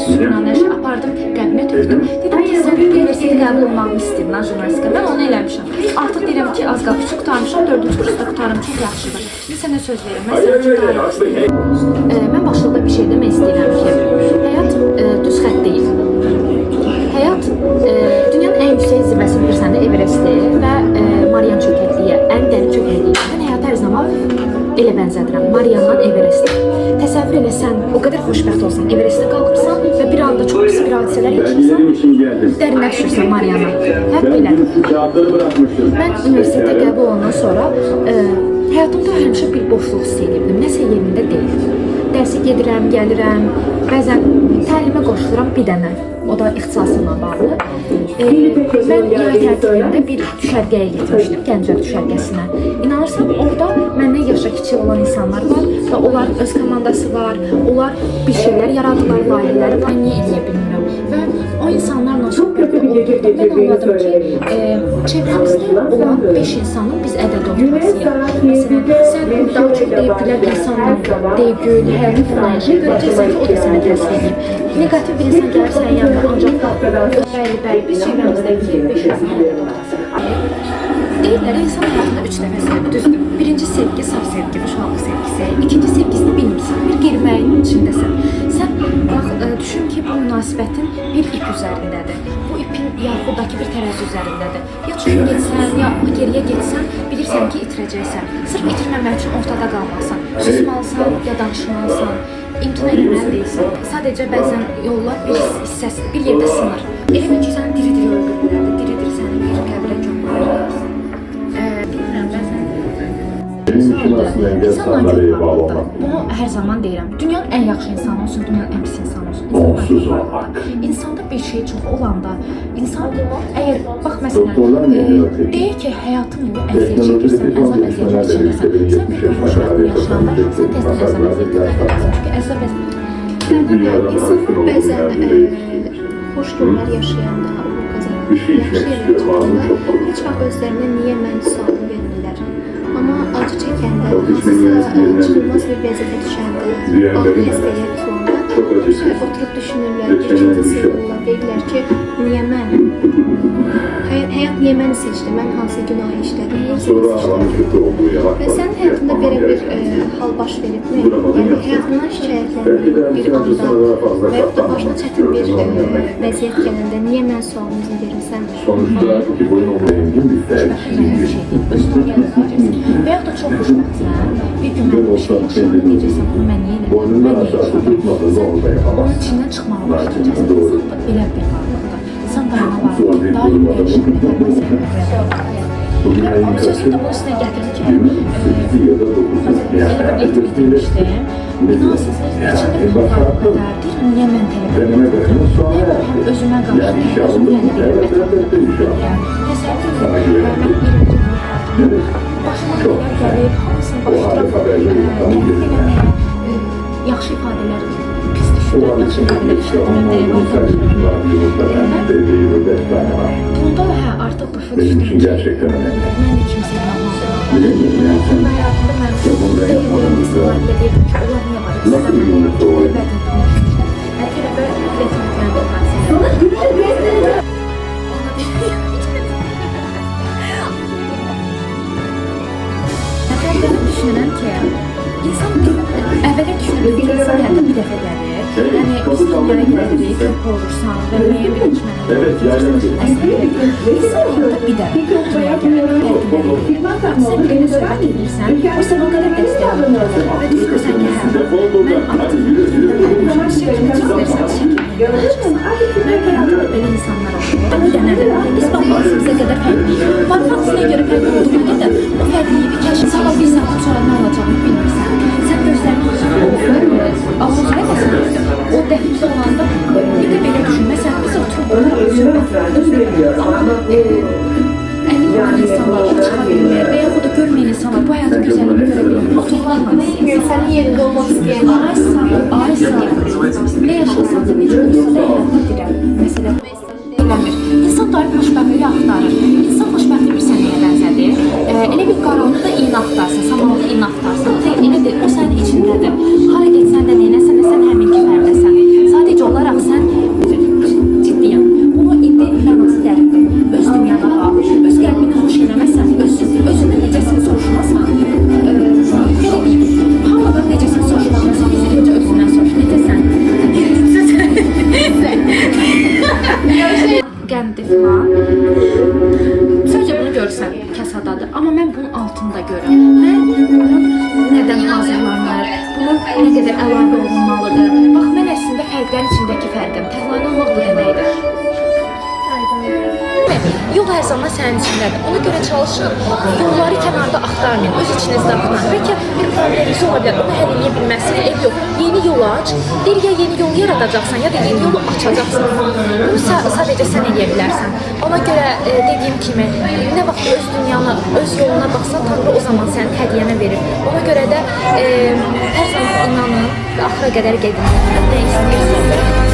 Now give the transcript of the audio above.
sürünanəş apardım, qəbinə tökdüm. Dedim ki, sən universitetə qəbul olmağımı istəyirəm, mən jurnalistika. Mən onu eləmişəm. Artıq deyirəm ki, az qalıb ki, qutarmışam, 4-cü kursda qutarım, çox yaxşıdır. Bir sənə söz verirəm, mən sənə çox daha istəyirəm. Mən başlıqda bir şey demək istəyirəm ki, həyat düz xətt deyil. Həyat dünyanın ən yüksək zirvəsi bilirsən də Everestdir və Marian çökəkliyi, ən dərin çökəkliyi. Mən həyat hər zaman elə bənzədirəm. Mariandan Everestə. Təsəvvür elə sən o qədər xoşbəxt olsan, Everestə qalxırsan və bir anda çox pis bir hadisələr yaşayırsan, dərinə düşürsən Mariana. Həq belədir. Mən universitetə qəbul olandan sonra həyatımda həmişə bir boşluq hiss edirdim. Nəsə yerində deyil. Dərsə gedirəm, gəlirəm, bəzən təlimə qoşuluram bir dənə. O da ixtisasımla bağlı. Mən yay tətilində bir düşərgəyə getmişdim, Gəncə düşərgəsinə. İnanırsan, orada məndən yaşa kiçik olan insanlar var və onlar öz komandası var, onlar bir şeylər yaradılar, layihələri var, niyə eləyə bilmirəm. Və o insanlarla söhbət olduqda mən anladım ki, çevrəmizdə olan 5 insanın biz ədəd olmasıyıq. Məsələn, sən daha çox deyibdilər insanla deyil, həyatı falan yaşayıb, görəcəksən ki, o da sənə təsir edeyim. Negativ bir insan gəlir sənin yanına, ancaq bəli, biz çevrəmizdəki 5 insan ədəd olmasıyıq. Deyirlər, insan həyatında 3 dəfə sevgi, düzdür. Birinci sevgi, saf sevgi, uşaqlıq sevgisi. İkinci sevgisini bilmirsən, bir qeyri-müəyyən içindəsən. Sən bax, düşün ki, bu münasibətin bir ip üzərindədir. Bu ipin yaxuddakı bir tərəzi üzərindədir. Ya çox getsən, ya geriyə getsən, bilirsən ki, itirəcəksən. Sırf itirməmək üçün ortada qalmalısan. Susmalısan, ya danışmalısan. İmtina eləməli deyilsən. Sadəcə bəzən yollar bir hissəsi, bir yerdə sınır. Elə bil ki, sən diri-diri öldürürlər, diri-diri səni bir qəbrə gömürlər. Bilmirəm, bəzən İnsanla görməkdir. Bunu hər zaman deyirəm. Dünyanın ən yaxşı insanı olsun, dünyanın ən pis insanı olsun. İnsanda bir şey çox olanda, insan əgər, bax məsələn, deyir ki, həyatın bu əziyyət çəkirsən, əzab əziyyət çəkirsən, sən bir xoşbəxt yaşayanda, sən tez-tez əzab əziyyət çəkirsən. Çünki əzab əziyyət... İnsan bəzən xoş günlər yaşayanda, uğur qazananda, yaxşı yerə çıxanda, heç vaxt özlərinə niyə mən sualı vermirlər. Amma acı çəkəndə, hansısa çıxılmaz bir vəziyyətə düşəndə, ağlı istəyə tutulanda, oturub düşünürlər, ikinci sığırlar, deyirlər ki, niyə mən? Həyat niyə məni seçdi? Mən hansı günah işlədim? Və sənin həyatında belə bir hal baş veribmi? Yəni, həyatından şikayətləndiyin bir anda və yaxud da başına çətin bir vəziyyət gələndə niyə mən sualımızı verirsən? Və yaxud da çox xoşbəxtsən, bir gün mən bir şey yaşadım, deyəcəksən, bunu mən niyə elədim? Mən niyə yaşadım? Onun içindən çıxmağa başlayacaqsın. İnsan belə bir varlıqda. İnsan dayana varlıqda, daim dəyişiklik etməsin. Onun sözündə bu üstünə gətirdi ki, elə bir etnik demişdim. İnansız, içində bir varlıqda deyir, niyə mən tələb edirəm? Həm özümə qarşı, həm özümü yəni bilmək. Təsəvvür edirəm, mən bir başıma qədər gəlib, hamısını başlayıram. Yaxşı ifadələr, pis düşünür, yaxşı ifadələr işlətməkdə bunda artıq başa düşdüm ki, mən də kimsəyə anladım. Bunda həyatımda mən deyildim, insanlar ilə deyildim ki, onlar niyə var? Sizə mən deyildim ki, o bədin düşünmüşlər. Bəlkə də belə etməkdən bir hadisələr. Nəfərdən düşünürəm ki, İnsan əvvələ düşünürəm ki, insan həyatda bir dəfə gəlir. Yəni, biz dünyaya gəlirik, körpə olursan və müəyyən bir düşmənə gəlir. Əslində, insan həyatda bir dəfə dünyaya gəlir, sən birinə söhbət edirsən, o sən o qədər dəstək alır və düşünürsən ki, mən artıq çıxırsan, mən həyatımda belə insanlar olur. Bir dənədir, biz baxmasımıza qədər fərqliyik. Baxmasına görə fərqli olduğuna qədər o fərqliyi bir kəşf sağ bir saatdan sonra nə olacağını bilmirsən. Sən gözlərini ağzına qəsədir. O dəfizdə olanda bir də belə düşünməsən, biz oturub söhbət edirik. Amma 50 yanan insanlar çıxa bilmir və yaxud da görməyən insanlar bu həyatın gözəlliğini görə bilmir. Otururlarla sənin yerində olmaq istəyən aysa, nə yaşasansa, necə olsa da həyatda dirəm. Məsələn, İnsan daim xoşbəxtliyi axtarır. İnsan xoşbəxtliyi bir səniyə bənzədir. Elə bir qaranlıqda iynə axtarsan, samanlıqda iynə axtarsan, elədir, o sənin içindədir. Hara getsən də, neynəsən də, sən həminki fərdəsən. Sadəcə olaraq sən beğendi filan. Sadəcə bunu görsən kasadadır. Amma mən bunun altında görürəm. Mən bunun nədən hazırlanır, bunun nə qədər əlavə olunmalıdır. Bax, mən əslində fərqlərin içindəki fərqim. Təxminən olmaq bu deməkdir. Yol hər zaman sənin içindədir. Ona görə çalışın, yolları kənarda axtarmayın, öz içinizdə axtarın. Bəlkə bir probleminiz ola bilər, onu həll edə bilməzsiniz. Ev yox, yeni yol aç. Deyir, ya yeni yol yaradacaqsan, ya da yeni yolu açacaqsan. Bunu sadəcə sən edə bilərsən. Ona görə dediyim kimi, nə vaxt öz dünyanı, öz yoluna baxsan, Tanrı o zaman sənin hədiyyənə verir. Ona görə də hər zaman inanın və axıra qədər gedin. Nə istəyirsinizsə.